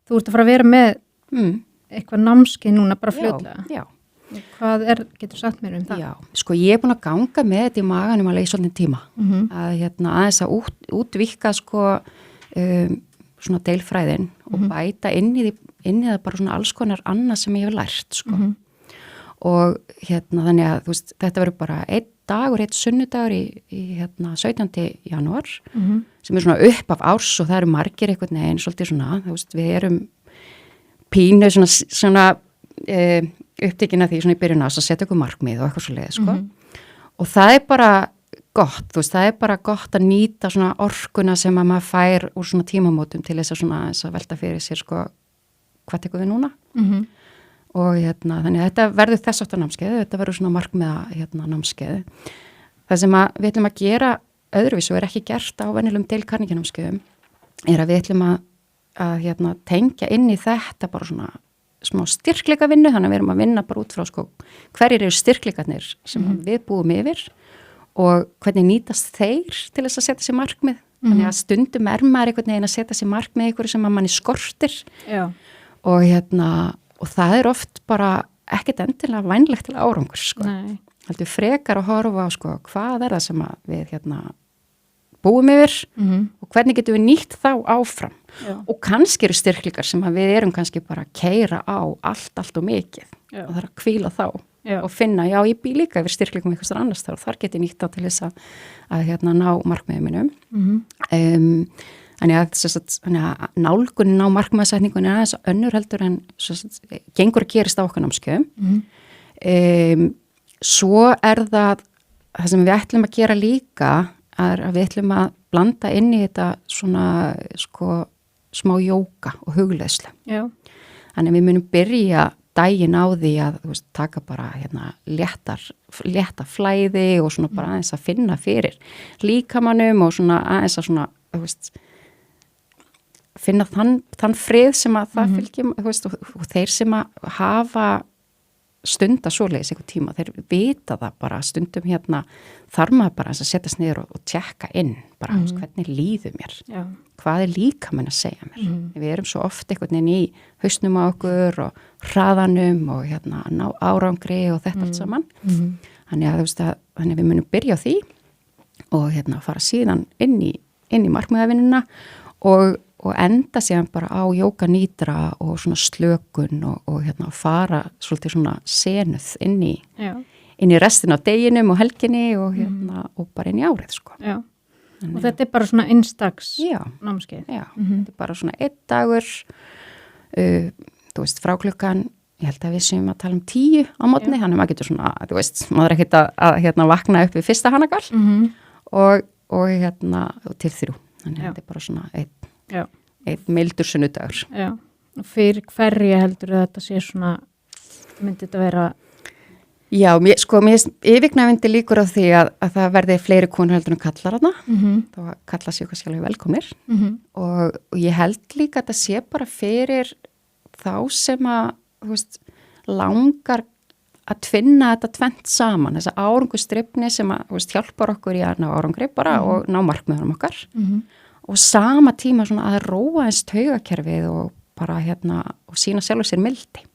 þú ert að fara að vera með eitthvað námskeið núna bara fljótlega. Já. Hvað getur sagt mér um það? Já, sko ég búin að ganga með þetta í maganum alveg í svolítið tíma. Að aðeins að útvíkka sko svona deilfræðin og bæta inn í það bara svona alls konar annað sem ég hef lært sko. Og þannig að þú veist, þetta verður bara einn sunnudagur í 17. janúar sem svona upp af árs og það eru margir einhvern veginn svolítið svona, þú veist, við erum pínu svona upptekinn af því svona í byrjun ás að setja okkur markmið og eitthvað svo leið, sko. Og það er bara gott, þú veist, það er bara gott að nýta svona orkuna sem að maður fær úr svona tímamótum til þess að velta fyrir sér, sko, hvað tekur við núna? Og þannig að þetta verður þess aftur námskeið, þetta verður svona markmiða námskeið. Það sem við ætlum að gera öðruvísu og er ekki gert á venjulegum deilkarninganámskeiðum er að við ætlum að tengja inn í þetta bara svona smá styrkleika vinnu, þannig að við erum að vinna bara út frá sko hverjir eru styrkleikarnir sem við búum yfir og hvernig nýtast þeir til þess að setja sér markmið. Þannig að stundum maður einhvern veginn að setja sér markmið einhverju sem að manni skortir. Já. Og það er oft bara ekkert endilega vænlegt til árangur, sko. Nei. Heldur frekar að horfa á, sko, hvað er það sem við búum yfir og hvernig getum við nýtt þá áfram. Já. Og kannski eru styrkleikar sem við erum kannski bara að keyra á allt og mikið. Já. Og það er að hvíla þá. Já. Og finna, já, ég bý líka yfir styrkleikum eitthvað annars þar get ég nýtt á til þess að ná markmiðum mínum. Þannig að nálgunin á markmiðasetningunni er aðeins önnur heldur en gengur að gerist á okkar námskeiðum. Svo er það sem við ætlum að gera líka er að við ætlum að blanda inn í þetta svona sko smá jóga og hugleiðslu. Já. Þannig að við munum byrja daginn á því að þú veist, taka bara létta flæði og svona bara aðeins að finna fyrir líkamannum og svona aðeins að svona, þú veist, finna þann frið sem að það fylgjum, þú veist, og þeir sem að hafa stunda svoleiðis einhver tíma, þeir vita það bara stundum þarf maður bara að setjast niður og tjekka inn bara, hvernig líður mér, hvað er líkaminn að segja mér. Við erum svo oft einhvern veginn í hausnum á okkur og hraðanum og ná árangri og þetta allt saman. Þannig að þú veist þannig við munum byrja á því og fara síðan inn í markmiðavinnuna og enda síðan bara á jóga nýtra og svona slökun og fara svolítið svona senuð inn í restin af deginum og helginni og bara inn í árið, sko. Já. Og þetta er bara svona einstaks námskeið? Já, þetta er bara svona einn dagur, þú veist, frá klukkan, ég held að við séum að tala um 10 á mótni, þannig að maður getur svona, þú veist, maður er ekkert að vakna upp við fyrsta hanagal og til 3, þannig að þetta er bara svona einn mildur sunnudagur. Já, og fyrir hverja heldur þetta sé svona, myndi þetta vera? Já, mér yfirgnæfandi líkur á því að það verði fleiri konur heldur en kallar þarna, þá kalla sér kannski alveg velkomnir og ég held líka að það sé bara fyrir þá sem að, þú veist, langar að tvinna þetta tvennt saman, þessa árangursdrifni sem að, þú veist, hjálpar okkur í að ná árangri bara og ná markmiðunum okkar og sama tíma svona að róa eins taugakerfið og bara og sína sjálfur sér mildi.